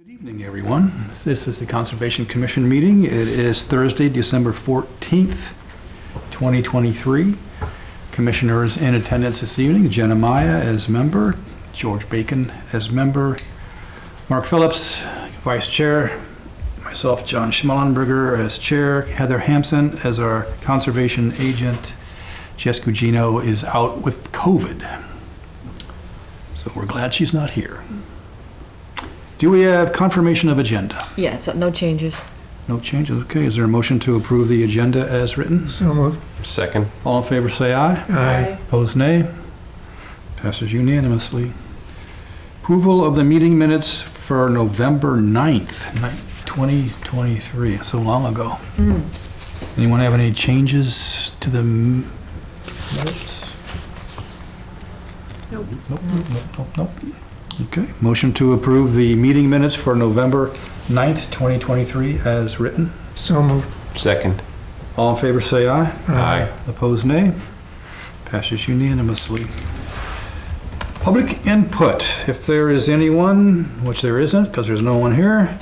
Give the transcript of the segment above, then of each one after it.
Good evening, everyone. This is the Conservation Commission meeting. It is Thursday, December 14th, 2023. Commissioners in attendance this evening: Jenna Maya as member, George Bacon as member, Mark Phillips, vice chair, myself, John Schmellenberger as chair, Heather Hampson as our conservation agent. Jess Gugino is out with COVID, so we're glad she's not here. Do we have confirmation of agenda? Yeah, it's no changes. No changes, okay. Is there a motion to approve the agenda as written? So moved. Second. All in favor say aye. Aye. Opposed, nay. Passes unanimously. Approval of the meeting minutes for November 9th, 2023, so long ago. Anyone have any changes to the minutes? Nope. Nope. Okay, motion to approve the meeting minutes for November 9th, 2023 as written. So moved. Second. All in favor say aye. Aye. Opposed, nay. Passes unanimously. Public input. If there is anyone, which there isn't because there's no one here,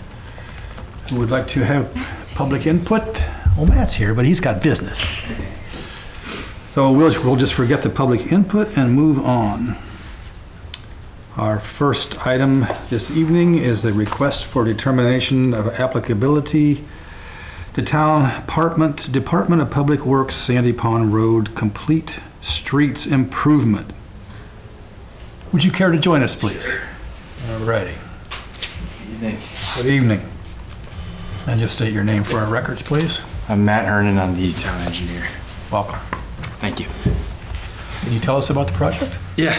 who would like to have public input, well, Matt's here, but he's got business. So we'll just forget the public input and move on. Our first item this evening is the request for determination of applicability to Town Department of Public Works, Sandy Pond Road, Complete Streets Improvement. Would you care to join us, please? All righty. Good evening. Good evening. And just state your name for our records, please. I'm Matt Hernan. I'm the town engineer. Welcome. Thank you. Can you tell us about the project? Yeah.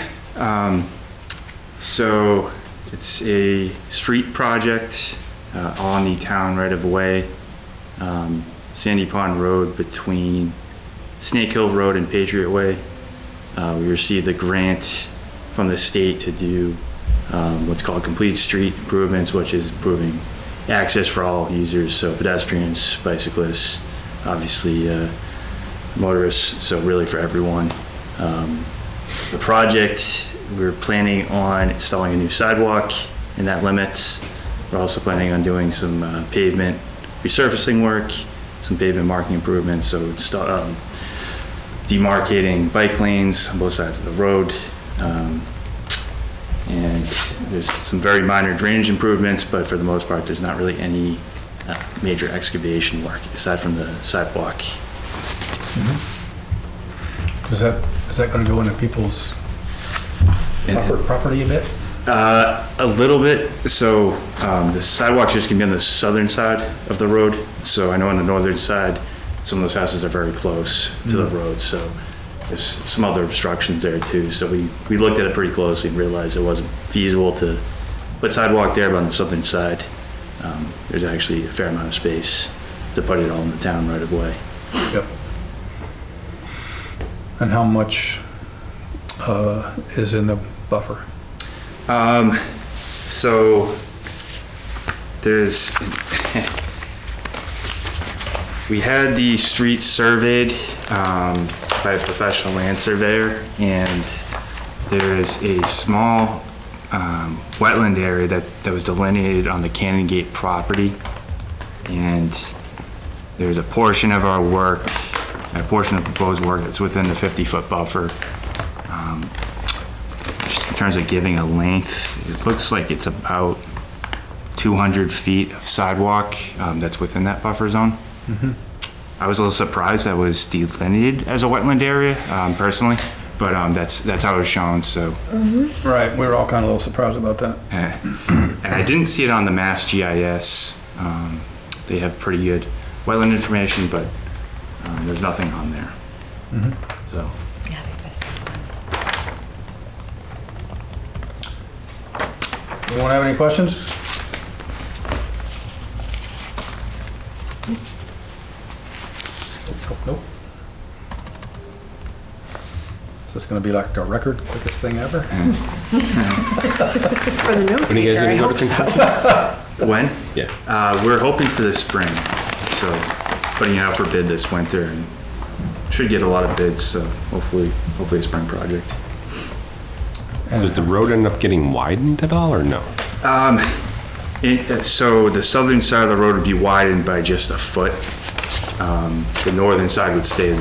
So it's a street project on the town right of way, Sandy Pond Road between Snake Hill Road and Patriot Way. We received a grant from the state to do what's called complete street improvements, which is improving access for all users, so pedestrians, bicyclists, obviously motorists, so really for everyone. The project, we're planning on installing a new sidewalk in that limits. We're also planning on doing some pavement resurfacing work, some pavement marking improvements, so demarcating bike lanes on both sides of the road. And there's some very minor drainage improvements, but for the most part, there's not really any major excavation work aside from the sidewalk. Mm-hmm. Is that going to go into people's property a bit? A little bit. So the sidewalk's just gonna be on the southern side of the road. So I know on the northern side, some of those houses are very close to the road. So there's some other obstructions there too. So we looked at it pretty closely and realized it wasn't feasible to put sidewalk there, but on the southern side, there's actually a fair amount of space to put it all in the town right of way. Yep. And how much is in the buffer? So there's, we had the street surveyed by a professional land surveyor, and there's a small wetland area that was delineated on the Cannon Gate property, and there's a portion of our work, a portion of proposed work that's within the 50-foot buffer. In terms of giving a length, it looks like it's about 200 feet of sidewalk that's within that buffer zone. Mm-hmm. I was a little surprised that was delineated as a wetland area, personally, but that's how it was shown. So, Right, we were all kind of a little surprised about that. And I didn't see it on the Mass GIS. They have pretty good wetland information, but there's nothing on there. Mm-hmm. So. Yeah, I think that's Anyone have any questions? Nope. Is this going to be like a record quickest thing ever? for the note. When are you guys going to go to construction? When? Yeah. We're hoping for the spring, so putting it out for bid this winter, and should get a lot of bids. So hopefully a spring project. Does the road end up getting widened at all, or no? So the southern side of the road would be widened by just a foot. The northern side would stay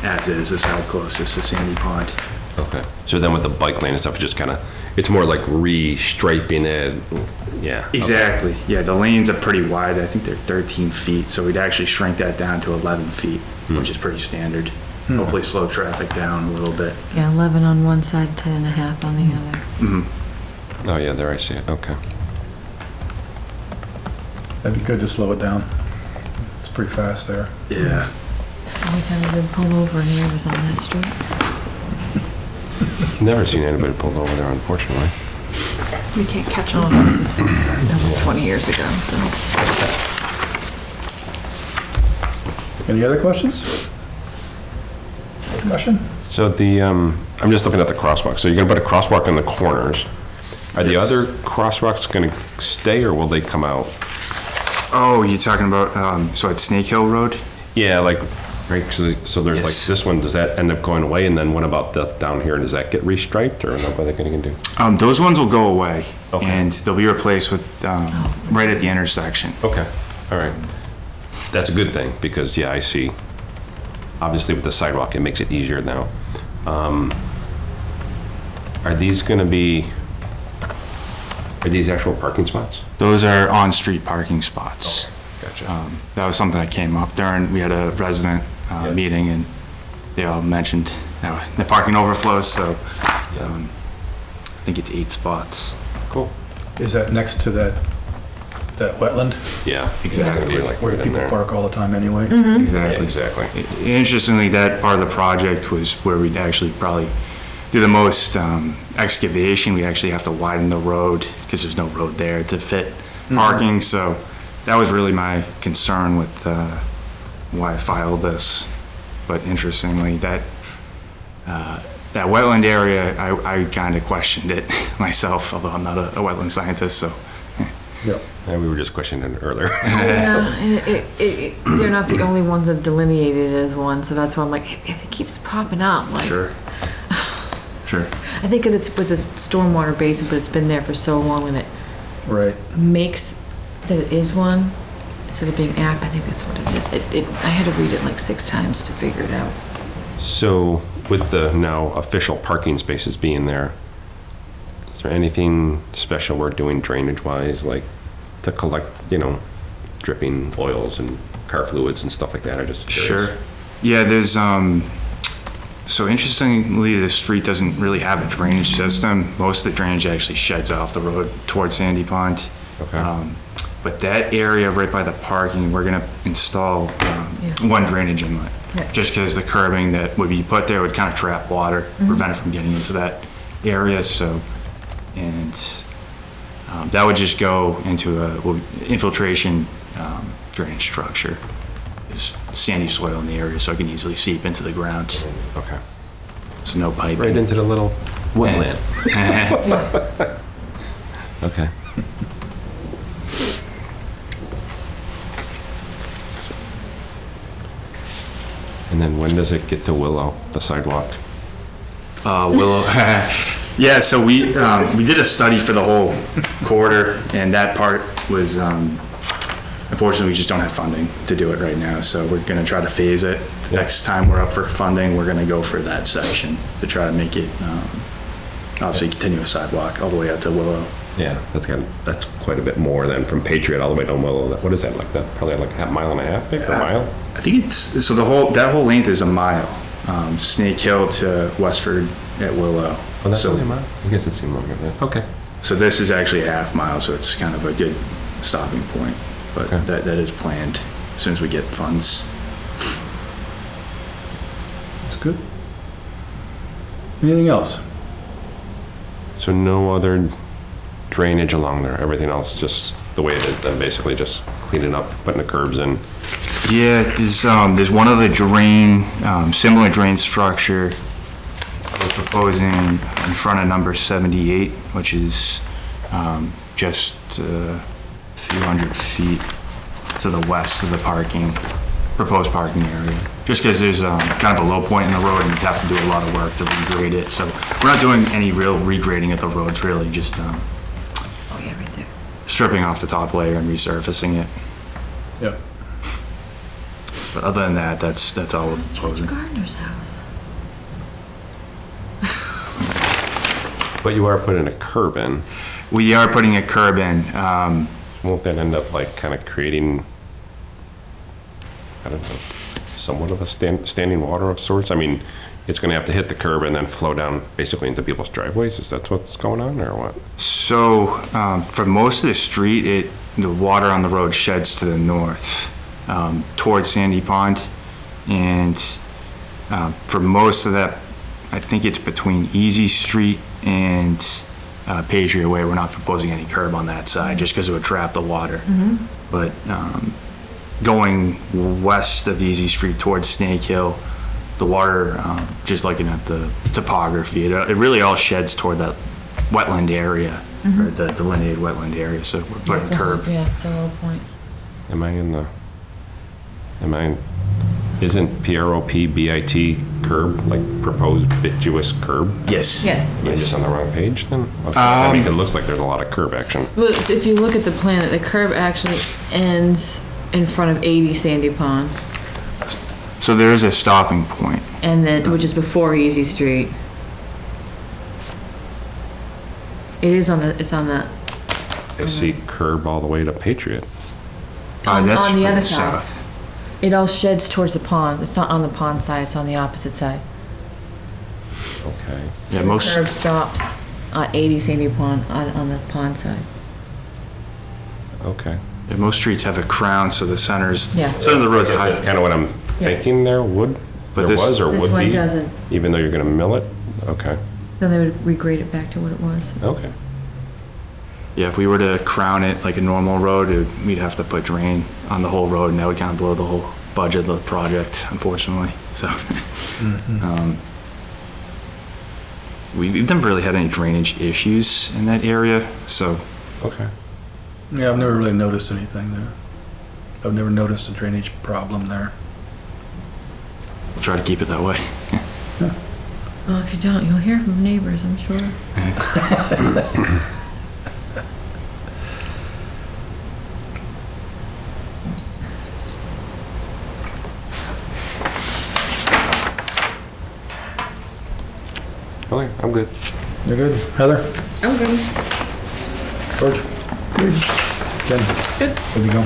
as is, the side closest to Sandy Pond. Okay. So then with the bike lane and stuff, just kind of, it's more like re-striping it. Yeah. Exactly. Yeah, the lanes are pretty wide. I think they're 13 feet, so we'd actually shrink that down to 11 feet, which is pretty standard. Hopefully slow traffic down a little bit. Yeah, 11 on one side, 10 and a half on the other. Oh, yeah, there I see it. Okay. That'd be good to slow it down. It's pretty fast there. Yeah. Only time I've been pulled over in here was on that street. Never seen anybody pulled over there, unfortunately. We can't catch Oh, them. that was 20 years ago, so. Any other questions? Discussion? So I'm just looking at the crosswalk. So you're gonna put a crosswalk in the corners. Are the other crosswalks gonna stay or will they come out? Oh, you're talking about, so at Snake Hill Road? Yeah, like, right, so there's like Yes. this one, does that end up going away? And then what about down here? Does that get restriped or what are they gonna do? Those ones will go away, Okay. and they'll be replaced with, right at the intersection. Okay, all right. That's a good thing because, yeah, I see. Obviously with the sidewalk, it makes it easier now. Are these actual parking spots? Those are on-street parking spots. Gotcha. That was something that came up during, we had a resident Yep. meeting, and they all mentioned the parking overflows, so I think it's 8 spots. Cool. Is that next to that wetland Yeah. Exactly. It's gonna be like where right in people there. park all the time anyway? Yeah, Exactly. exactly. Interestingly, that part of the project was where we'd actually probably do the most excavation. We actually have to widen the road because there's no road there to fit parking. So that was really my concern with why I filed this. But interestingly, that wetland area, I kind of questioned it myself, although I'm not a wetland scientist. So Yep. Yeah, we were just questioning it earlier. Yeah, and they're not the only ones that delineated it as one, so that's why I'm like, if it keeps popping up, like. sure, sure. I think because it was a stormwater basin, but it's been there for so long and it Right. makes that it is one instead of being I think that's what it is. I had to read it like 6 times to figure it out. So with the now official parking spaces being there, is there anything special we're doing drainage-wise, like to collect, dripping oils and car fluids and stuff like that? I'm just curious. Sure. Yeah, there's, so interestingly, the street doesn't really have a drainage system. Most of the drainage actually sheds off the road towards Sandy Pond. Okay. But that area right by the parking, we're gonna install one drainage inlet. Yeah. Just because the curbing that would be put there would kind of trap water, prevent it from getting into that area, so, and that would just go into a infiltration drainage structure. There's sandy soil in the area, so it can easily seep into the ground. Okay. So no piping. Right into the little wetland. Okay. And then when does it get to Willow, the sidewalk? Willow. Yeah, so we did a study for the whole corridor, and that part was, unfortunately, we just don't have funding to do it right now, so we're gonna try to phase it. Yeah. Next time we're up for funding, we're gonna go for that section to try to make it, obviously continuous sidewalk all the way out to Willow. Yeah, that's quite a bit more than from Patriot all the way down Willow. What is that, like that? Probably like a mile and a half, maybe, or a mile? I think it's, so that whole length is a mile, Snake Hill to Westford at Willow. Oh, that's So- only a mile? I guess it seemed longer than that. Okay. So this is actually a half mile, so it's kind of a good stopping point. But Okay. that is planned as soon as we get funds. That's good. Anything else? So no other drainage along there? Everything else just the way it is then, basically just cleaning up, putting the curbs in? Yeah, there's one other drain, similar drain structure we're proposing in front of number 78, which is just a few hundred feet to the west of the proposed parking area. Just because there's kind of a low point in the road and you have to do a lot of work to regrade it. So we're not doing any real regrading of the roads, really, just Oh, yeah, right there. stripping off the top layer and resurfacing it. Yep. But other than that, that's all we're proposing. Gardener's house. But you are putting a curb in. We are putting a curb in. Won't that end up like kind of creating, I don't know, somewhat of a standing water of sorts? I mean, it's going to have to hit the curb and then flow down basically into people's driveways. Is that what's going on, or what? So for most of the street, the water on the road sheds to the north towards Sandy Pond, and for most of that, I think it's between Easy Street and Patriot Way. We're not proposing any curb on that side just because it would trap the water. But going west of Easy Street towards Snake Hill, the water, just looking at the topography, it really all sheds toward that wetland area, or the delineated wetland area. So we're putting curb. Yeah, it's a low point. Isn't PROPBIT curb, like proposed bituous curb? Yes. Yes. Am I just on the wrong page then? Okay. I mean, it looks like there's a lot of curb action. Well, if you look at the plan, the curb actually ends in front of 80 Sandy Pond, So there is a stopping point. and then, which is before Easy Street. It's on the, I see curb all the way to Patriot. on the further other side. It all sheds towards the pond. It's not on the pond side, it's on the opposite side. Okay. Yeah, The most. curb stops at 80 Sandy Pond, on the pond side. Okay. Yeah, most streets have a crown, so the center's Yeah. center of the road's I guess high. that's kind of what I'm thinking there would, But there this- was or This would one be, doesn't. even though you're going to mill it? Okay. Then they would regrade it back to what it was. Okay. Yeah, if we were to crown it like a normal road, we'd have to put drain on the whole road, and that would kind of blow the whole budget of the project, unfortunately. So, we've never really had any drainage issues in that area. So, Okay. Yeah, I've never really noticed anything there. I've never noticed a drainage problem there. we'll try to keep it that way. Well, if you don't, you'll hear from neighbors, I'm sure. Okay, I'm good. You're good? Heather? I'm good. George? Good. Jen? Good. Good to go.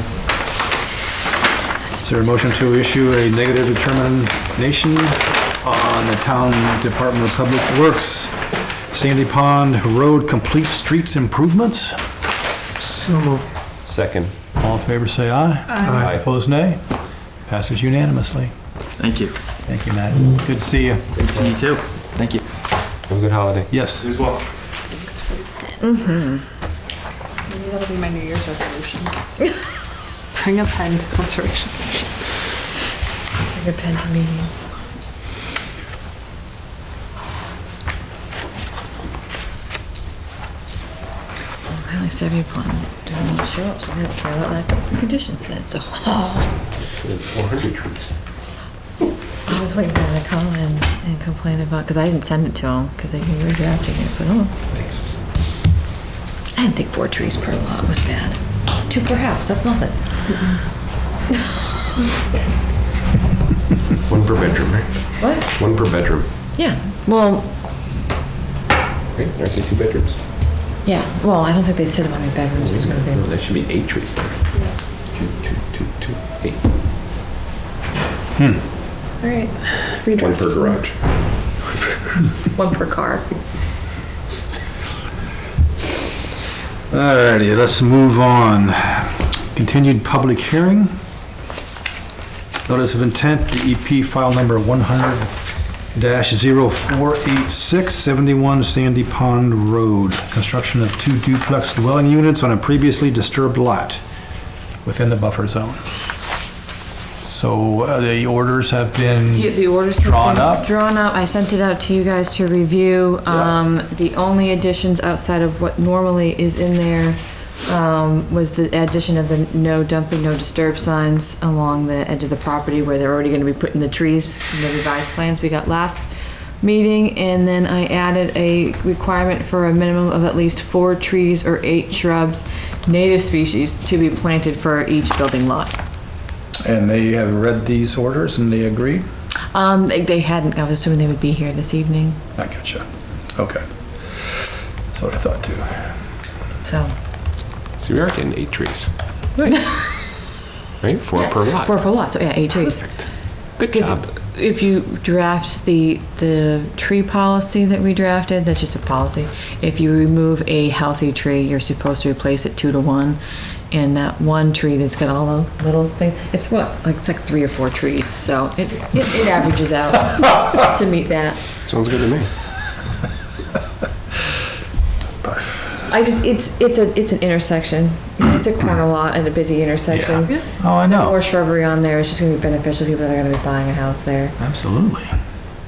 Is there a motion to issue a negative determination on the Town Department of Public Works Sandy Pond Road complete streets improvements? So moved. Second. All in favor, say aye. Aye. Opposed, nay. Passes unanimously. Thank you. Thank you, Matt. Good to see you. Good to see you too. Thank you. Have a good holiday. Yes. You as well. Maybe that'll be my New Year's resolution. Bring a pen to conservation commission. Bring a pen to meetings. Well, like 70 Pond didn't want to show up, so they had to throw out that condition said, so. 400 trees. I was waiting for them to come and complain about, because I didn't send it to them, because they knew you were drafting it, but oh. Thanks. I didn't think 4 trees per lot was bad. It's 2 per house, that's nothing. One per bedroom, right? What? One per bedroom. Yeah, well, Right? Aren't they 2 bedrooms? yeah, well, I don't think they said how many bedrooms it was gonna No, be. there should be 8 trees there. 2, 8. All right. One per garage. 1 per car. Alrighty, let's move on. Continued public hearing. Notice of intent, DEP file number 100-0486, 71 Sandy Pond Road. Construction of 2 duplex dwelling units on a previously disturbed lot within the buffer zone. So the orders have been The orders have Drawn been up? Drawn up. I sent it out to you guys to review. Yeah. The only additions outside of what normally is in there was the addition of the no dumping, no disturb signs along the edge of the property where they're already gonna be putting the trees in the revised plans we got last meeting, and then I added a requirement for a minimum of at least 4 trees or 8 shrubs, native species, to be planted for each building lot. And they have read these orders and they agreed? They hadn't, I was assuming they would be here this evening, I gotcha. Okay. That's what I thought too. so. So we are getting 8 trees. Nice. Right? 4 per lot. 4 per lot, so yeah, 8 trees. Perfect. Good Because job. if you draft the tree policy that we drafted, that's just a policy. If you remove a healthy tree, you're supposed to replace it 2 to 1. And that one tree that's got all the little things, it's like 3 or 4 trees. So it averages out to meet that. Sounds good to me. It's an intersection. It's a corner lot and a busy intersection. Yeah. Oh, I know. More shrubbery on there. It's just gonna be beneficial to people that are gonna be buying a house there. Absolutely.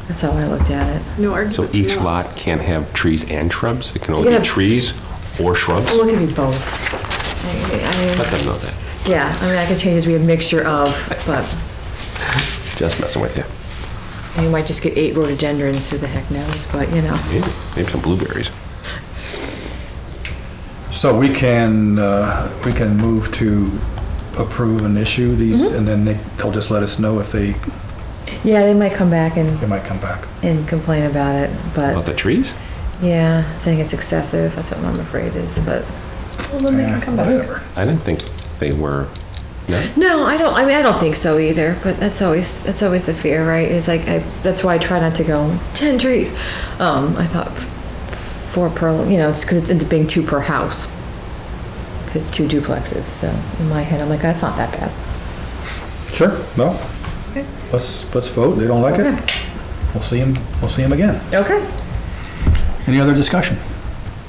That's how I looked at it. No argument. So each no. lot can't have trees and shrubs? It can only You be can have- trees or shrubs? Well, it could be both. I mean, Let them know that. yeah, I mean, I could change it to be a mixture of, but Just messing with you. you might just get 8 rhododendrons, who the heck knows, but you know. Maybe some blueberries. So we can move to approve and issue these, and then they'll just let us know if they Yeah, they might come back and might come back. complain about it, About but the trees? yeah, saying it's excessive, that's what I'm afraid is, but. Well, then they can come back. Whatever. I didn't think they were. No? No, I don't think so either, but that's always the fear, right? Is like, that's why I try not to go 10 trees. I thought 4 per, you know, it's because it ends up being 2 per house. Because it's 2 duplexes, so in my head, I'm like, that's not that bad. Sure. Well, Okay. let's vote. They don't like it. Okay. We'll see them again. Okay. Any other discussion?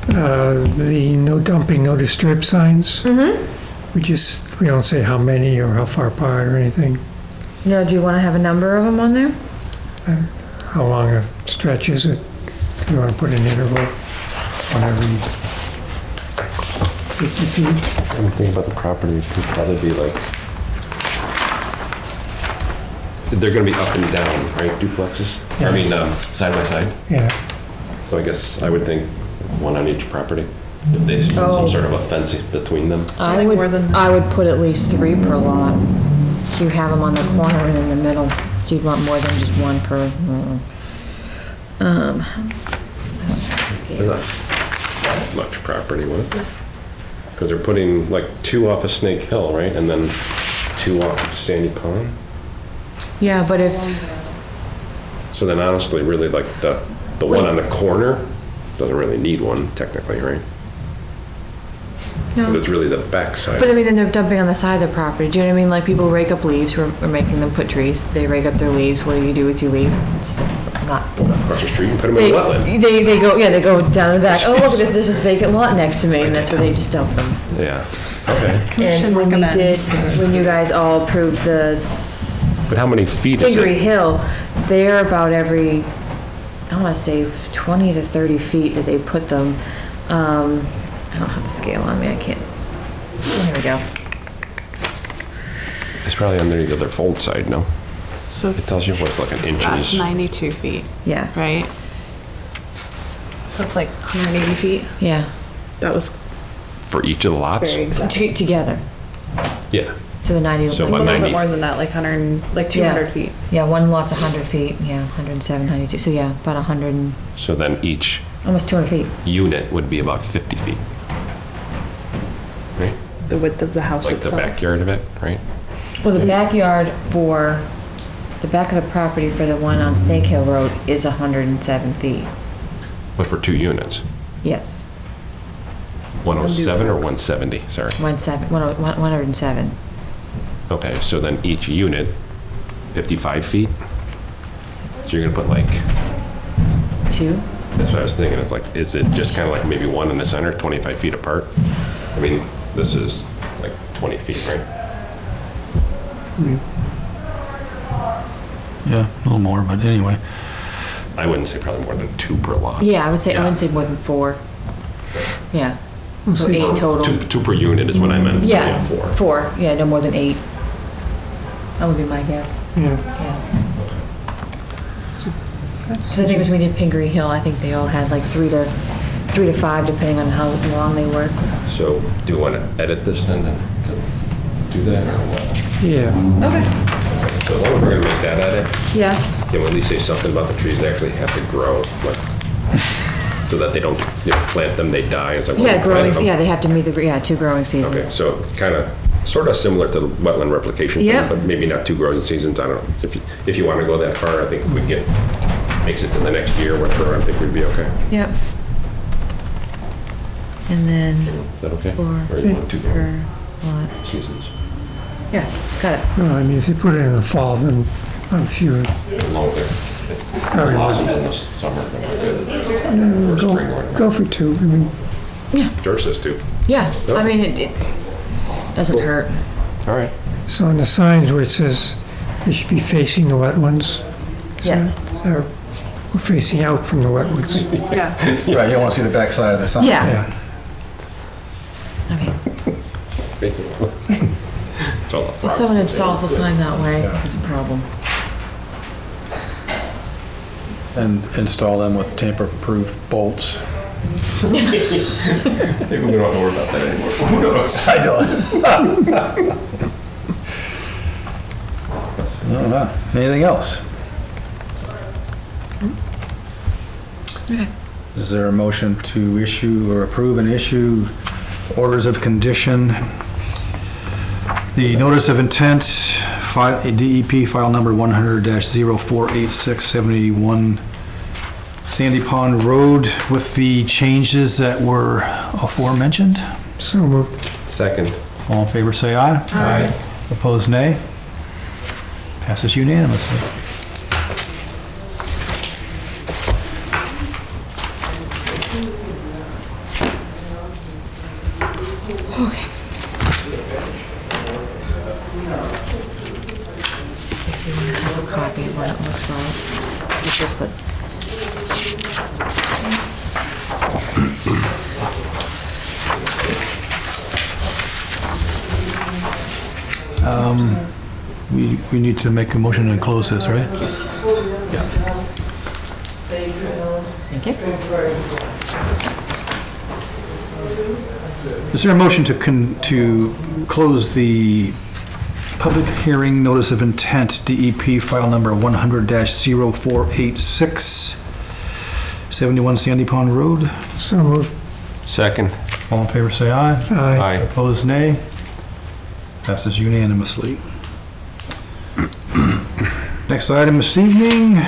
The no dumping, no disturb signs. We don't say how many or how far apart or anything. No, do you want to have a number of them on there? How long a stretch is it? Do you want to put an interval on every 50 feet? Anything about the property could probably be like, they're gonna be up and down, right, duplexes? I mean, side by side. Yeah, So I guess I would think 1 on each property. If they put some sort of a fence between them. I More than that. would put at least 3 per lot. So you have them on the corner and in the middle. So you'd want more than just 1 per. I don't have a scale. There's not that much property, was there? Because they're putting like 2 off of Snake Hill, right? And then 2 off of Sandy Pond. Yeah, but if, So then honestly, really like the one on the corner doesn't really need one technically, right? But no. it's really the back side. But I mean, then they're dumping on the side of the property. Do you know what I mean? Like people rake up leaves. We're making them put trees. They rake up their leaves. What do you do with your leaves? It's not. Across the street and put them in the wetland. They go down the back. Oh, look at this. There's this vacant lot next to me, and that's where they just dump them. Yeah, okay. Commission And when recommends. when you guys all approved the But how many feet is Hickory it? Hill, they're about every, I want to say 20 to 30 feet that they put them. I don't have the scale on me. I can't. There we go. It's probably underneath the other fold side, no? So It tells you what's like an that's inches. 92 feet, Yeah. right? So it's like 180 feet. Yeah. That was For each of the lots? very exact. Together Yeah. to the 90. So A about little 90. bit more than that, like 200 feet. Yeah, one lot's 100 feet. Yeah, 107, 92. So yeah, about 100, So then each almost 200 feet. unit would be about 50 feet. Right? The width of the house Like the itself. backyard of it, right? Well, the backyard for the back of the property for the one on Snake Hill Road is 107 feet. But for 2 units. Yes, 107 or 170, sorry. 107. Okay, so then each unit, 55 feet? So you're gonna put like, 2. that's what I was thinking, it's like, is it just kind of like maybe 1 in the center, 25 feet apart? I mean, this is like 20 feet, right? Yeah, a little more, but anyway. I wouldn't say probably more than 2 per lot. Yeah, I wouldn't say more than 4. Yeah. So 8 total. 2 per unit is what I meant, so Yeah, 4. 4. Yeah, no more than 8. That would be my guess. yeah. Yeah. Okay. 'Cause I think it was when we did Pingree Hill, I think they all had like 3 to 5, depending on how long they were. So do you want to edit this then to do that or what? Yeah, Okay. So as long as we're gonna make that edit, Yeah. can we at least say something about the trees that actually have to grow, like, so that they don't, plant them, they die, it's like. well, Yeah, you planted growing, them. yeah, they have to meet the, 2 growing seasons. Okay, so kind of, sort of similar to the wetland replication thing, Yep. but maybe not 2 growing seasons, I don't know. If you want to go that far, I think if we makes it to the next year, whatever, I think we'd be okay. Yep. And then Is that okay? for Or you want 2 growing per lot. seasons? Yeah, got it. well, I mean, if they put it in the fall, then I'm sure As long as they're probably blossom would. in the summer, then we're good. Or spring or Go for 2, I mean, George says 2. Yeah, Yep. I mean, it doesn't hurt. All right. so on the signs where it says they should be facing the wetlands. is Yes. that- Or we're facing out from the wetlands. Yeah. Right, you don't want to see the backside of the sign. Yeah. Okay. Basically. It's all the If flowers. someone installs the sign that way, Yeah. it's a problem. And install them with tamper-proof bolts. Maybe we don't have to worry about that anymore. Who knows? I don't. Anything else? Okay. Is there a motion to issue or approve and issue orders of condition? The notice of intent, DEP file number 100-048671 Sandy Pond Road with the changes that were aforementioned. So moved. Second. All in favor, say aye. Aye. Opposed, nay. Passes unanimously. Okay. If you want to have a copy of what it looks like, so just put. We need to make a motion and close this, right? Yes. Yeah. Thank you. Is there a motion to close the public hearing notice of intent, DEP file number 100-0486, 71 Sandy Pond Road? So moved. Second. All in favor, say aye. Aye. Aye. Opposed, nay. Passes unanimously. Next item this evening,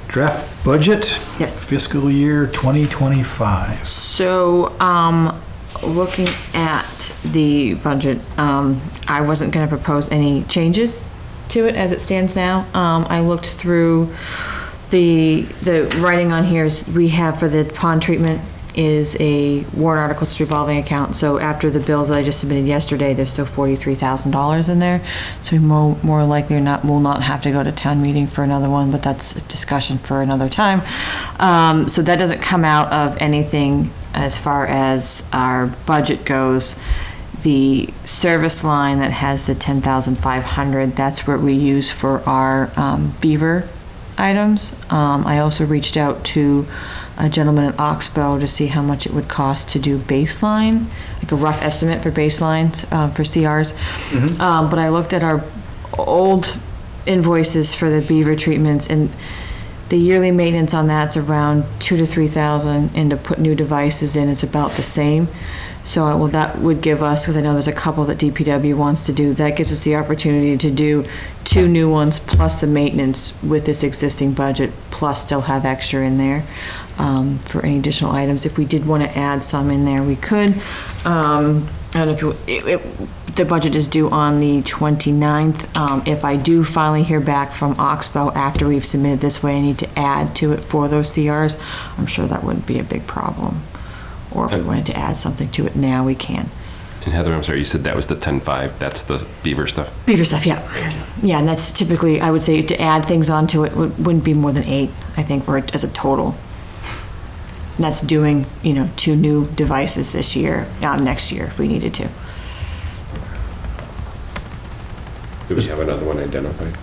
draft budget, Yes. fiscal year 2025. So, looking at the budget, I wasn't gonna propose any changes to it as it stands now. I looked through the writing on here is, we have for the pond treatment is a warrant articles revolving account. So after the bills that I just submitted yesterday, there's still $43,000 in there. So we more likely or not, will not have to go to town meeting for another one, but that's a discussion for another time. So that doesn't come out of anything as far as our budget goes. The service line that has the 10,500, that's what we use for our beaver items. I also reached out to a gentleman in Oxbow to see how much it would cost to do baseline, like a rough estimate for baselines for CRs. But I looked at our old invoices for the beaver treatments, and the yearly maintenance on that's around $2,000 to $3,000, and to put new devices in, it's about the same. So that would give us, because I know there's a couple that DPW wants to do, that gives us the opportunity to do 2 new ones plus the maintenance with this existing budget, plus still have extra in there for any additional items. If we did want to add some in there, we could. I don't know if the budget is due on the 29th. If I do finally hear back from Oxbow after we've submitted this way, I need to add to it for those CRs, I'm sure that wouldn't be a big problem. Or if we wanted to add something to it now, we can. And Heather, I'm sorry, you said that was the 10.5, that's the beaver stuff? Beaver stuff, yeah. Yeah, and that's typically, I would say, to add things onto it wouldn't be more than 8, I think, for it as a total. And that's doing, 2 new devices this year, next year, if we needed to. Do we have another one identified?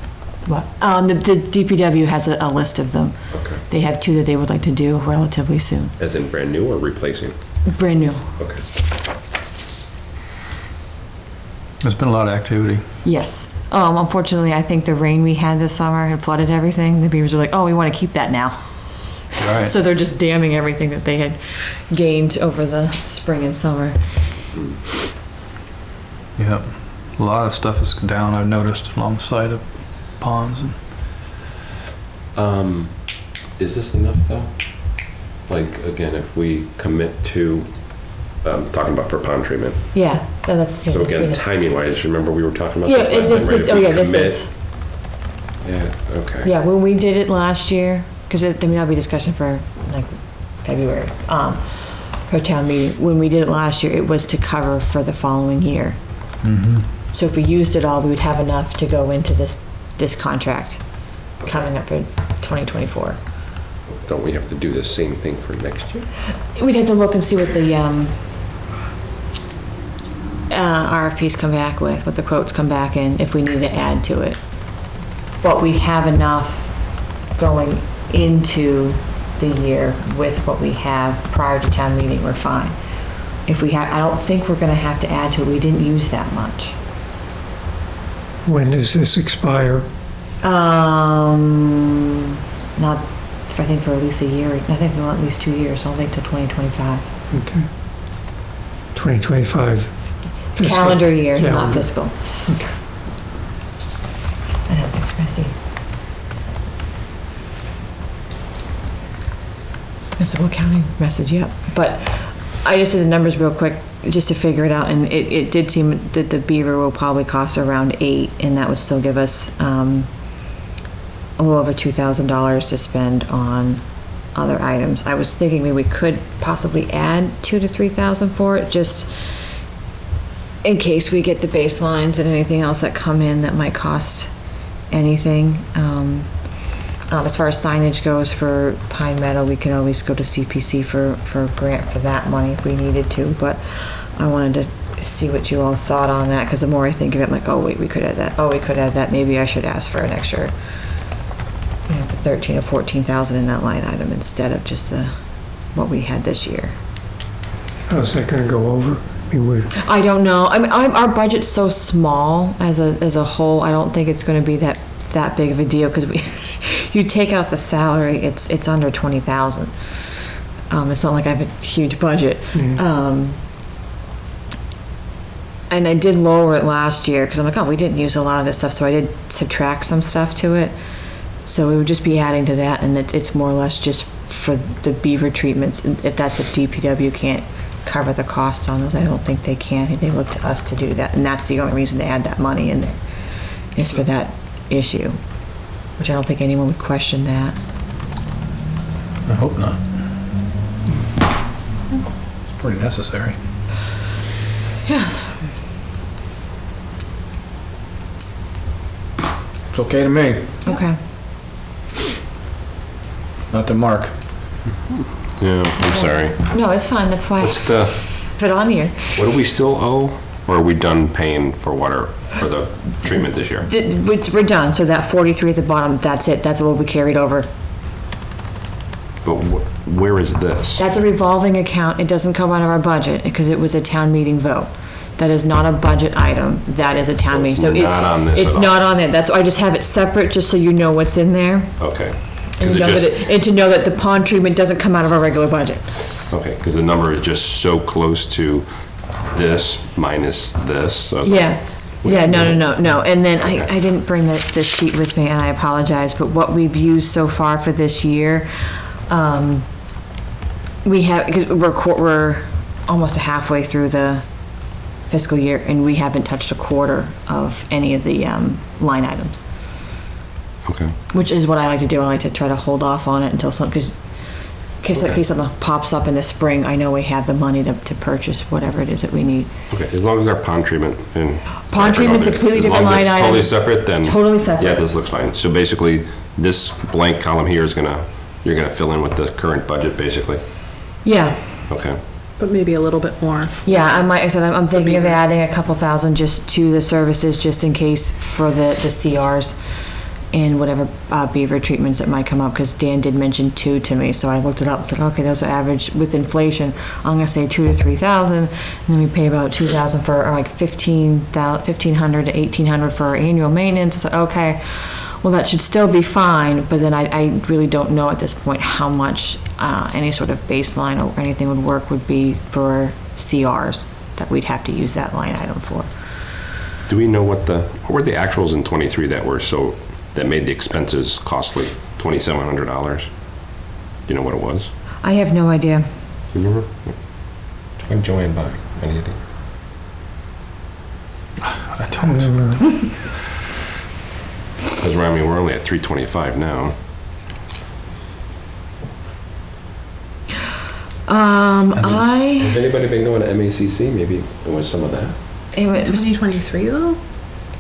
What? The DPW has a list of them. Okay. They have 2 that they would like to do relatively soon. As in brand new or replacing? Brand new. Okay. There's been a lot of activity. Yes. Unfortunately, I think the rain we had this summer had flooded everything. The beavers were like, oh, we want to keep that now. Right. So they're just damming everything that they had gained over the spring and summer. Yep. A lot of stuff is down, I've noticed, along the side of ponds. And Is this enough though? Like, again, if we commit to, talking about for pond treatment. Yeah, that's. So again, timing wise, remember we were talking about Yeah, this last time, right? If we this commit- is. Yeah, okay. Yeah, when we did it last year, because that'll be discussion for like February, for town meeting. When we did it last year, it was to cover for the following year. So if we used it all, we would have enough to go into this contract coming up for 2024. Don't we have to do the same thing for next year? We'd have to look and see what the RFPs come back with, what the quotes come back in, if we need to add to it. But we have enough going into the year with what we have prior to town meeting, we're fine. If we have, I don't think we're gonna have to add to it, we didn't use that much. When does this expire? Not, I think for at least a year, I think for at least 2 years, so I don't think till 2025. Okay. 2025. fiscal. Calendar year, not Calendar. fiscal. I know, it's messy. Municipal accounting messes you up. But I just did the numbers real quick just to figure it out, and it did seem that the beaver will probably cost around 8, and that would still give us a little over $2,000 to spend on other items. I was thinking maybe we could possibly add 2,000 to 3,000 for it, just in case we get the baselines and anything else that come in that might cost anything. As far as signage goes for Pine Meadow, we can always go to CPC for a grant for that money if we needed to, but I wanted to see what you all thought on that, because the more I think of it, I'm like, oh wait, we could add that. Oh, we could add that. Maybe I should ask for an extra, you know, 13 or 14,000 in that line item instead of just what we had this year. How's that gonna go over? I mean, I don't know. I mean, our budget's so small as a whole. I don't think it's going to be that big of a deal, because you take out the salary, it's under 20,000. It's not like I have a huge budget. And I did lower it last year because I'm like, oh, we didn't use a lot of this stuff, so I did subtract some stuff to it. So we would just be adding to that, and it's more or less just for the beaver treatments. If that's if DPW can't cover the cost on those, I don't think they can. I think they look to us to do that, and that's the only reason to add that money in there, is for that issue, which I don't think anyone would question that. I hope not. It's pretty necessary. Yeah. It's okay to me, Okay. not to Mark. Yeah, I'm sorry. No, it's fine. That's why I What's the, put it on here. what do we still owe? Or are we done paying for water, for the treatment this year? We're done. So that 43 at the bottom, that's it. That's what we carried over. But where is this? That's a revolving account. It doesn't come out of our budget because it was a town meeting vote. That is not a budget item. That is a town meeting. So it's not on this It's at all? not on there. That's why I just have it separate, just so you know what's in there. Okay. And, 'Cause you it know just- and to know that the pond treatment doesn't come out of our regular budget. Okay, because the number is just so close to this minus this. So I was like, Yeah. Yeah, no. And then I didn't bring this sheet with me, and I apologize, but what we've used so far for this year, we have, because we're almost halfway through the fiscal year, and we haven't touched a quarter of any of the line items, Okay. which is what I like to do. I like to try to hold off on it until because in case something pops up in the spring, I know we have the money to purchase whatever it is that we need. Okay, as long as our pond treatment and. Pond treatment's a completely different line As long as item. it's totally separate, then. Totally separate. Yeah, this looks fine. So basically, this blank column here is you're gonna fill in with the current budget, basically? Yeah. Okay. But maybe a little bit more. Yeah, I'm thinking of adding a couple thousand just to the services, just in case for the CRs. in whatever beaver treatments that might come up, because Dan did mention 2 to me, so I looked it up and said, okay, those are average with inflation. I'm gonna say 2,000 to 3,000, and then we pay about 2,000 for, or like 1,500 to 1,800 for our annual maintenance. So okay, well that should still be fine, but then I really don't know at this point how much any sort of baseline or anything would be for CRs that we'd have to use that line item for. Do we know what were the actuals in 23 that made the expenses costly? $2,700. Do you know what it was? I have no idea. You remember? When Joanne by? Any idea? I don't. Because I mean, we're only at 325 now. Has anybody been going to MACC? Maybe it was some of that. It was, 2023 though?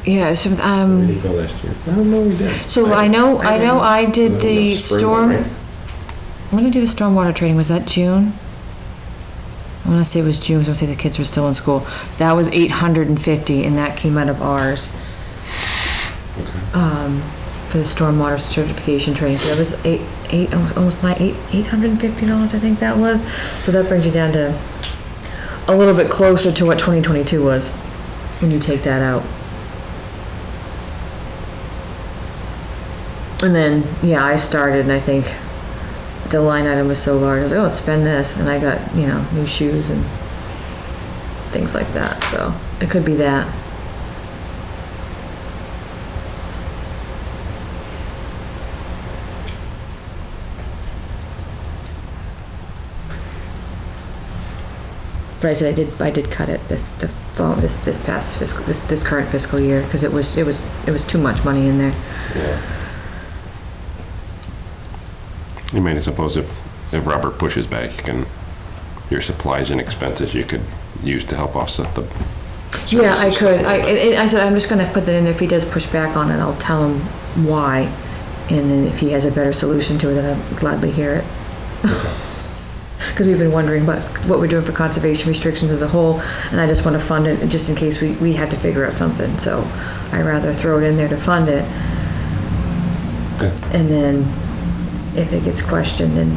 yeah, it's, We didn't go last year. I don't know. We did. so I know I did the spring, storm. right? When did I do the stormwater training? Was that June? I want to say it was June, so I want to say the kids were still in school. That was 850, and that came out of ours. For the stormwater certification training. So that was almost $850, I think that was. So that brings you down to a little bit closer to what 2022 was when you take that out. And then, yeah, I started, and I think the line item was so large. I was like, oh, let's spend this. And I got, new shoes and things like that. So it could be that. But I said I did cut it this past fiscal this current fiscal year, because it was too much money in there. Yeah. You might suppose if Robert pushes back, your supplies and expenses you could use to help offset the. Yeah, I could. I said I'm just going to put that in there. If he does push back on it, I'll tell him why, and then if he has a better solution to it, then I'll gladly hear it. Because we've been wondering about what we're doing for conservation restrictions as a whole, and I just want to fund it just in case we had to figure out something. So I'd rather throw it in there to fund it. Okay. And then if it gets questioned, then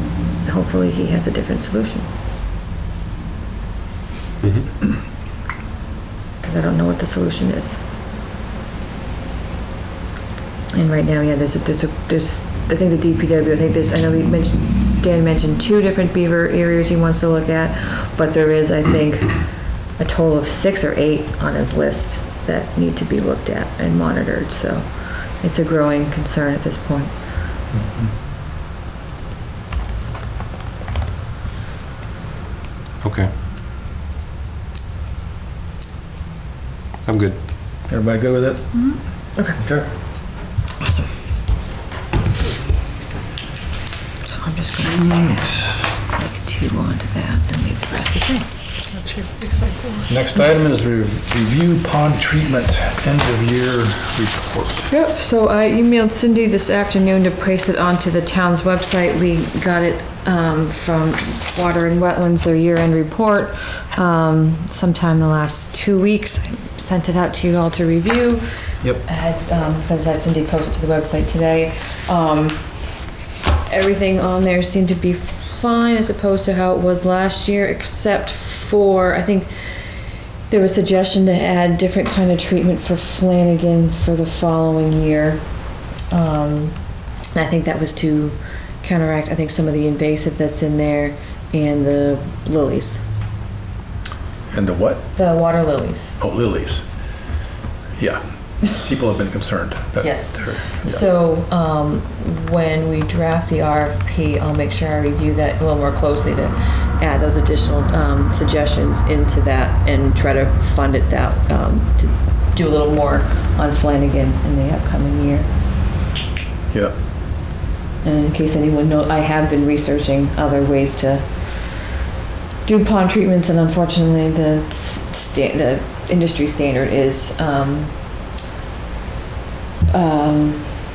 hopefully he has a different solution. Because I don't know what the solution is. And right now, yeah, there's I think the DPW, I know Dan mentioned 2 different beaver areas he wants to look at, but there is, I think, a total of 6 or 8 on his list that need to be looked at and monitored. So it's a growing concern at this point. Okay. I'm good. Everybody good with it? Okay. Okay. Awesome. So I'm just going to make 2 onto that and leave the rest the same. That's your recycle. Next item is review pond treatment end of year report. Yep, so I emailed Cindy this afternoon to place it onto the town's website. We got it from Water and Wetlands, their year-end report, sometime the last 2 weeks. I sent it out to you all to review. Yep. I had, since that Cindy posted to the website today. Everything on there seemed to be fine as opposed to how it was last year, except for, I think there was a suggestion to add different kind of treatment for Flanagan for the following year. And I think that was to counteract, I think, some of the invasive that's in there and the lilies. And the what? The water lilies. Oh, lilies. Yeah. People have been concerned. Yes. Yeah. So when we draft the RFP, I'll make sure I review that a little more closely to add those additional suggestions into that and try to fund it that to do a little more on Flanagan in the upcoming year. Yeah. And in case anyone knows, I have been researching other ways to do pond treatments, and unfortunately the industry standard is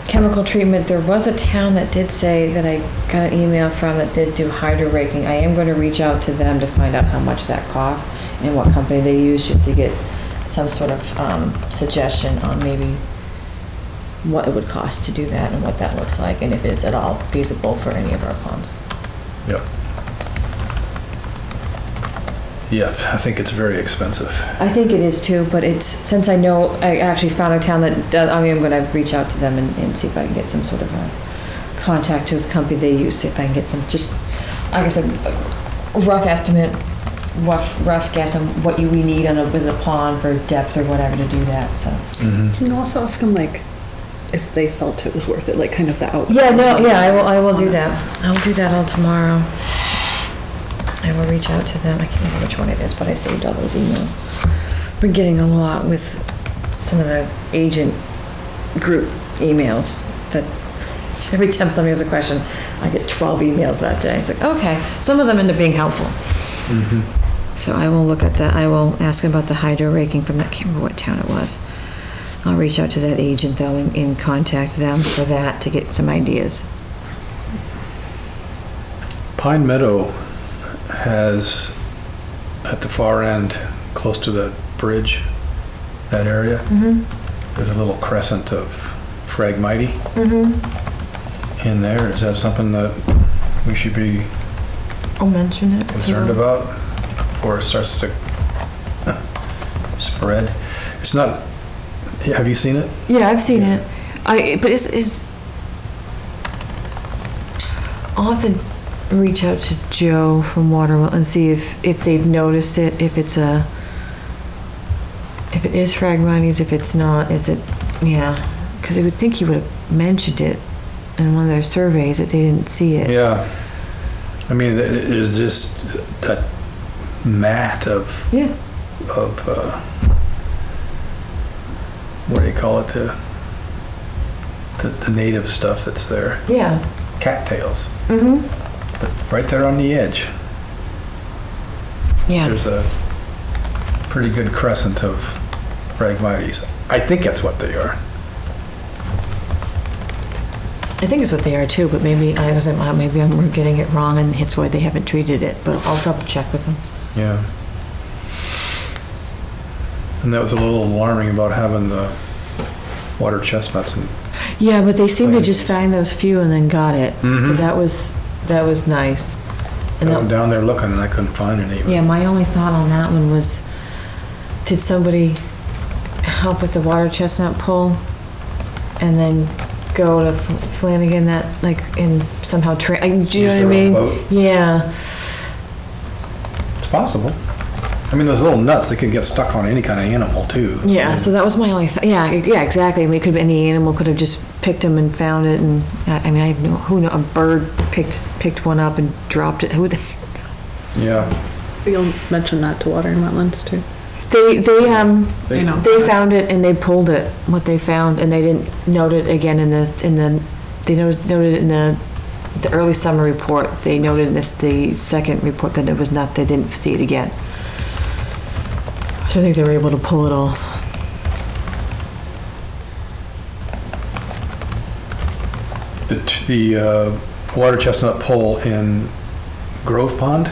chemical treatment. There was a town that did say that I got an email from that did do hydro raking. I am going to reach out to them to find out how much that costs and what company they use, just to get some sort of suggestion on maybe what it would cost to do that and what that looks like, and if it is at all feasible for any of our ponds. Yep. Yeah, I think it's very expensive. I think it is too, but it's, since I know, I actually found a town that does, I mean, I'm gonna reach out to them and see if I can get some sort of a contact to the company they use, see if I can get some, just, like I said, a rough estimate, rough guess on what we need on with a pond for depth or whatever to do that, so. Mm-hmm. Can you also ask them, like, if they felt it was worth it, like kind of the out? Yeah, no, yeah, I will do that. I'll do that all tomorrow. I will reach out to them. I can't remember which one it is, but I saved all those emails. Been getting a lot with some of the agent group emails that every time somebody has a question, I get 12 emails that day. It's like, okay, some of them end up being helpful. Mm-hmm. So I will look at that. I will ask him about the hydro raking from that, I can't remember what town it was. I'll reach out to that agent though and contact them for that to get some ideas. Pine Meadow has, at the far end, close to the bridge, that area, there's a little crescent of Phragmite in there. Is that something that we should be I'll mention it. concerned about before it starts to spread? It's not, have you seen it? Yeah, I've seen it. But it's I'll have to reach out to Joe from Waterwell and see if they've noticed it, if it is Phragmites, if it's not, is it, yeah. Because I would think he would have mentioned it in one of their surveys that they didn't see it. Yeah. I mean, there's just that mat of what do you call it, the native stuff that's there. Yeah. Cattails. Mm-hmm. But right there on the edge, Yeah. there's a pretty good crescent of Phragmites. I think that's what they are. I think it's what they are too, but maybe maybe we're getting it wrong and it's why they haven't treated it, but I'll double check with them. Yeah. And that was a little alarming about having the water chestnuts and Yeah, but they seem to just Phragmites. find those few and then got it. So Mhm. that was nice. And I that, went down there looking and I couldn't find any. yeah, my only thought on that one was, did somebody help with the water chestnut pull and then go to Flanagan that, like, and somehow do you know what I Use their mean? own boat. Yeah. It's possible. I mean, those little nuts, they could get stuck on any kind of animal too. Yeah, so that was my only, yeah, exactly. I mean, it could have, any animal could have just picked them and found it, and, I mean, I have no, who know, a bird picked one up and dropped it. Who the Yeah. You'll mention that to Water and Wetlands too. They You know. they found it and they pulled it, what they found, and they didn't note it again they noted it in the early summer report. They noted in the second report that it was not, they didn't see it again. So I think they were able to pull it all. The water chestnut pole in Grove Pond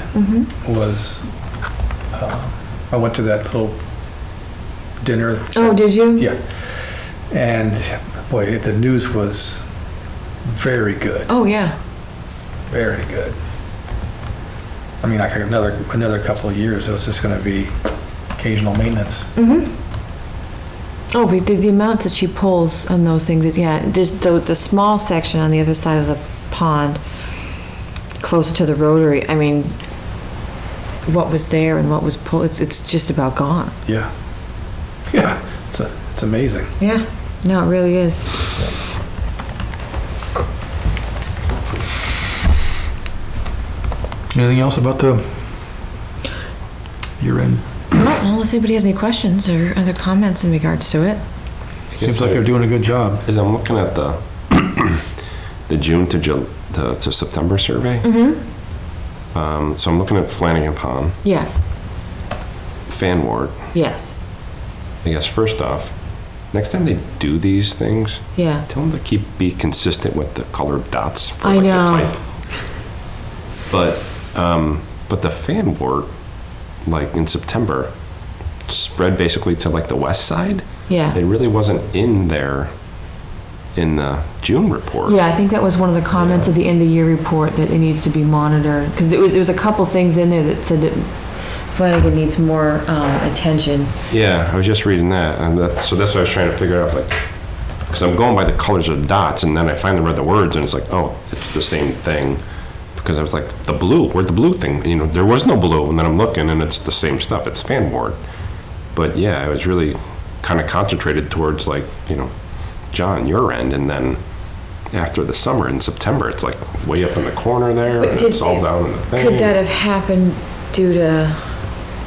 was, I went to that little dinner. Oh, did you? Yeah. And boy, the news was very good, Oh, yeah. very good. I mean, like another couple of years, it was just gonna be occasional maintenance. Oh, but the amount that she pulls on those things, yeah, there's the small section on the other side of the pond, closer to the rotary, I mean, what was there and what was pulled, it's just about gone. Yeah. Yeah, it's amazing. Yeah, no, it really is. Anything else about the year-end? Not unless anybody has any questions or other comments in regards to it. Seems like they're doing a good job. As I'm looking at the the June to September survey, so I'm looking at Flanagan Pond, Yes, Fan Ward. yes, I guess first off, next time they do these things, yeah. tell them to be consistent with the colored dots for I like know. the type. But the Fan Ward, like in September, spread basically to like the west side. Yeah. It really wasn't in there in the June report. Yeah, I think that was one of the comments of the end of year report, that it needs to be monitored, because there was a couple things in there that said that Flanagan needs more attention. Yeah, I was just reading that, and so that's what I was trying to figure out, like, because I'm going by the colors of the dots, and then I finally read the words, and it's like, oh, it's the same thing. Because I was like, the blue, where'd the blue thing? You know, there was no blue, and then I'm looking, and it's the same stuff. It's fan board. But yeah, I was really kind of concentrated towards, like, you know, John, your end, and then after the summer in September, it's like way up in the corner there, and it's all down in the thing. Could that have happened due to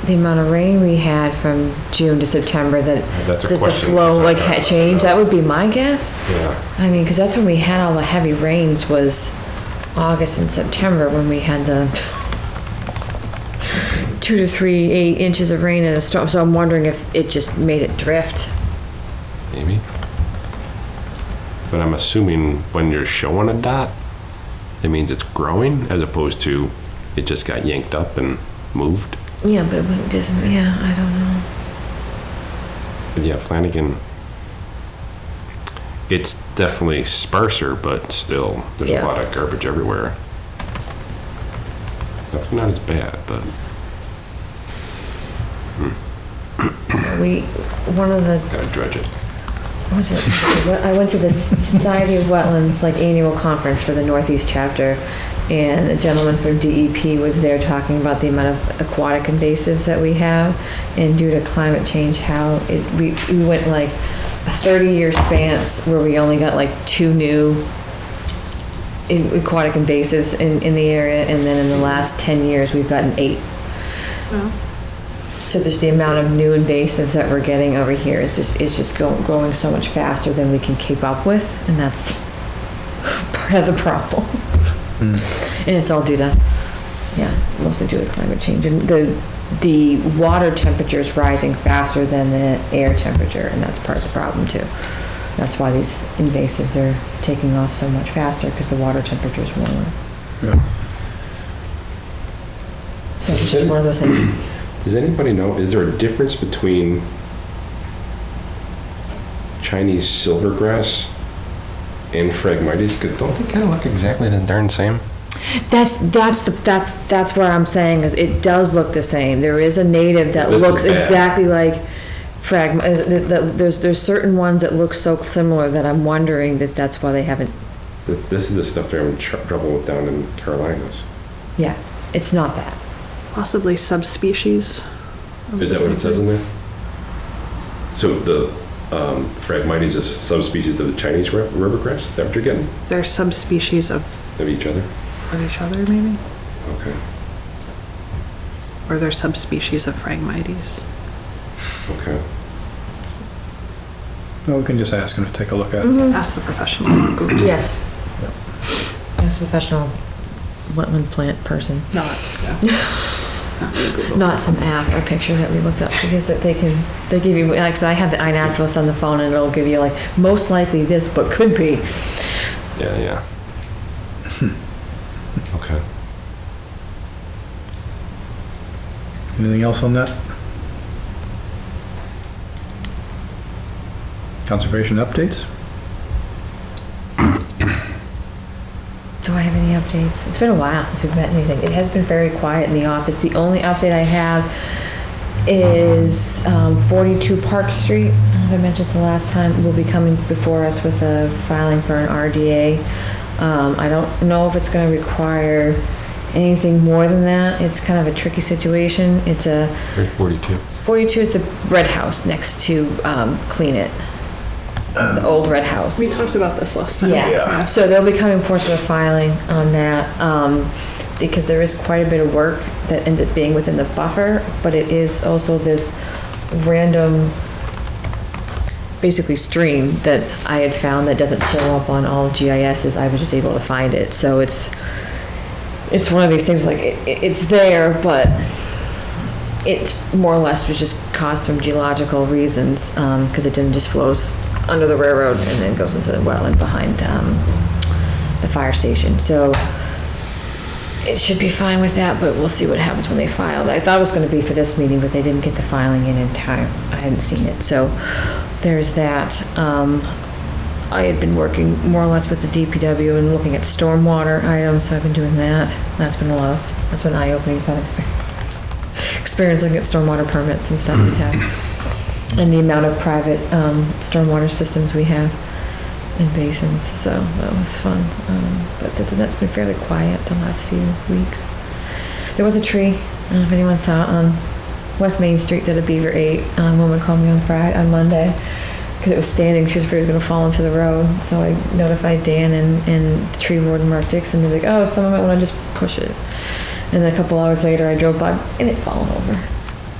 the amount of rain we had from June to September, that That's a the question, flow because I like thought had changed? about That would be my guess. Yeah. I mean, because that's when we had all the heavy rains, was August and September, when we had the 2 to 3, 8 inches of rain in a storm. So I'm wondering if it just made it drift. Maybe. But I'm assuming when you're showing a dot, it means it's growing, as opposed to it just got yanked up and moved. Yeah, but it doesn't, yeah, I don't know. But yeah, Flanagan, it's definitely sparser, but still, there's Yeah. a lot of garbage everywhere. That's not as bad, but One of the, gotta dredge it. I went to the Society of Wetlands, like, annual conference for the Northeast chapter, and a gentleman from DEP was there talking about the amount of aquatic invasives that we have, and due to climate change, how we went like a 30-year span where we only got like 2 new aquatic invasives in the area, and then in the last 10 years we've gotten 8. Well, So there's the amount of new invasives that we're getting over here is just growing so much faster than we can keep up with, and that's part of the problem. And it's all due to, mostly due to climate change, and the water temperature is rising faster than the air temperature, and that's part of the problem too. That's why these invasives are taking off so much faster, because the water temperature is warmer. Yeah. So it's just one of those things. Does anybody know, is there a difference between Chinese silvergrass and Phragmites? Because don't they kind of look exactly the darn same? That's what I'm saying, is it does look the same. There is a native that This is looks bad. exactly like there's certain ones that look so similar that I'm wondering that that's why they haven't. This is the stuff they're having trouble with down in Carolinas. Yeah, it's not that. possibly subspecies. of Is the that what it same says in thing. there? So the Phragmites is a subspecies of the Chinese rivercress? Is that what you're getting? They're subspecies of Each other? each other, maybe? Okay. Or they're subspecies of Phragmites. Okay. Well, we can just ask him to take a look at it. Ask the professional. Google. Yes. As a professional wetland plant person, Not, not Google. not some app or picture that we looked up, because that they give you, like I said, I have the iNaturalist on the phone, and it'll give you like most likely this, but could be. Yeah. Okay. Anything else on that? Conservation updates? Do I have any updates? It's been a while since we've met anything. It has been very quiet in the office. The only update I have is 42 Park Street. I don't know if I mentioned this the last time. Will be coming before us with a filing for an RDA. I don't know if it's going to require anything more than that. It's kind of a tricky situation. It's a Where's 42? 42 is the red house next to Clean It, the old red house. We talked about this last time. Yeah, so they'll be coming forth with a filing on that, because there is quite a bit of work that ends up being within the buffer, but it is also this random, basically stream that I had found that doesn't show up on all GISs. I was just able to find it, so it's one of these things, like, it's there, but it's more or less was just caused from geological reasons, because it didn't just flows under the railroad and then goes into the wetland behind the fire station. So it should be fine with that, but we'll see what happens when they file. I thought it was going to be for this meeting, but they didn't get the filing in time. I hadn't seen it. So there's that. I had been working more or less with the DPW and looking at stormwater items, so I've been doing that. That's been eye-opening fun experience looking at stormwater permits and stuff we have. And the amount of private stormwater systems we have in basins, so that was fun. But that's been fairly quiet the last few weeks. There was a tree, I don't know if anyone saw it, on West Main Street that a beaver ate. A woman called me on Monday, because it was standing. She was afraid it was going to fall into the road. So I notified Dan and the tree warden, Mark Dixon. He's like, oh, someone might want to just push it. And then a couple hours later, I drove by and it fallen over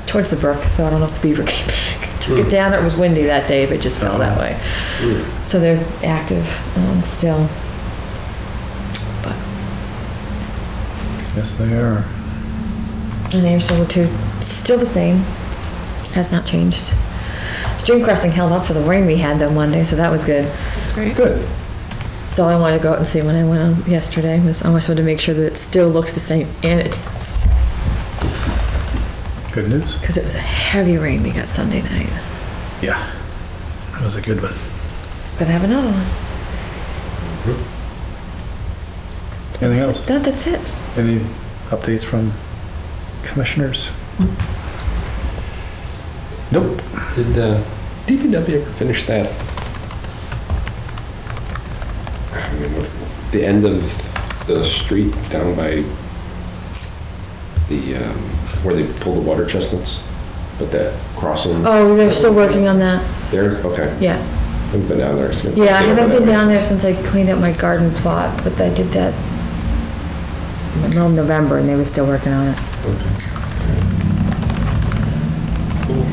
towards the brook. So I don't know if the beaver came back. Took it down. It was windy that day, but it just fell that way. So they're active still. But Yes, they are. and they're still the same. Has not changed. Stream crossing held up for the rain we had that Monday, so that was good. That's great. Good. That's all I wanted to go out and see when I went on yesterday. Was I wanted to make sure that it still looked the same, and it does. Good news. Because it was a heavy rain we got Sunday night. Yeah. That was a good one. Gonna have another one. Anything else? That's it. Any updates from commissioners? Nope. Did DPW ever finish that? I don't know, the end of the street down by the, where they pull the water chestnuts? But that crossing? Oh, they're still working on that. There? Okay. Yeah. Haven't been down there. Yeah, I haven't been down there since I cleaned up my garden plot, but I did that in November, and they were still working on it. Okay.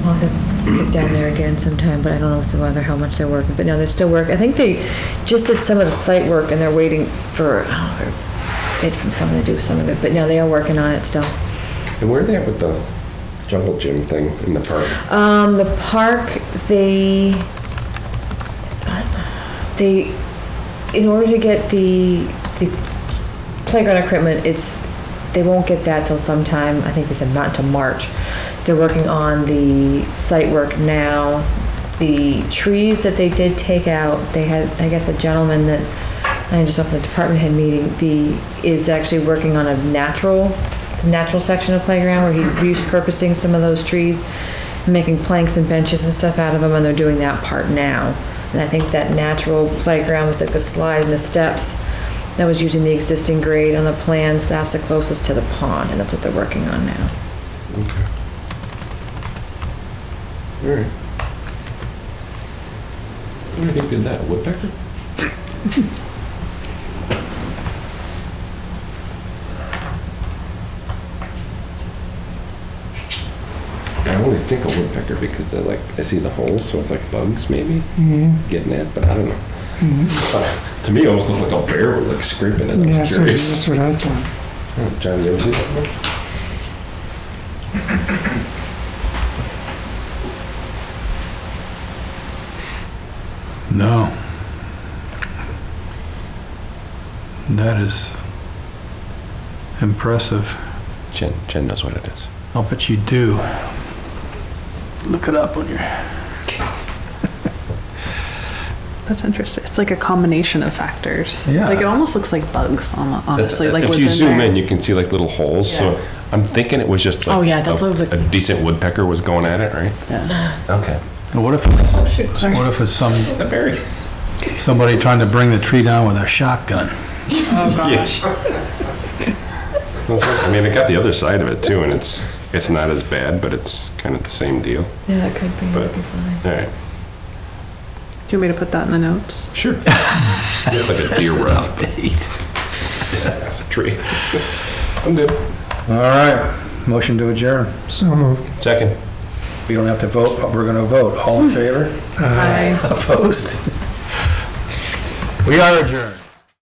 I'll have to get down there again sometime, but I don't know with the weather how much they're working. But no, they're still working. I think they just did some of the site work, and they're waiting for bid from someone to do some of it. But no, they are working on it still. And where are they at with the jungle gym thing in the park? The park, they, in order to get the playground equipment, they won't get that till sometime, I think they said not until March. They're working on the site work now. The trees that they did take out, they had, I guess, a gentleman that, I just opened the department head meeting, is actually working on the natural section of playground where he's repurposing some of those trees, making planks and benches and stuff out of them, and they're doing that part now. And I think that natural playground with the slide and the steps, that was using the existing grade on the plans, that's the closest to the pond, and that's what they're working on now. Okay. All right. What do you think did that? A woodpecker? I only think a woodpecker because they're like, I see the holes, so it's like bugs maybe getting at, but I don't know. To me, it almost looked like a bear was like scraping it. I was curious. That's what I thought. Oh, John, you ever see that one? No. That is impressive. Jen knows what it is. I'll bet you do. Look it up on your... That's interesting. It's like a combination of factors. Yeah. Like it almost looks like bugs, honestly. Like if was you in zoom there. in, you can see like little holes. Yeah. So I'm thinking it was just like Oh, yeah, that looks like- a decent woodpecker was going at it, right? Yeah. Okay. What if it's A berry. somebody trying to bring the tree down with a shotgun? Oh gosh. I mean, it got the other side of it too, and it's not as bad, but it's kind of the same deal. Yeah, that could be, that'd be fine. All right. Do you want me to put that in the notes? Sure. Like a deer rub. That's a tree. I'm good. All right, motion to adjourn. So moved. Second. We don't have to vote, but we're going to vote. All in favor? Aye. Opposed? We are adjourned.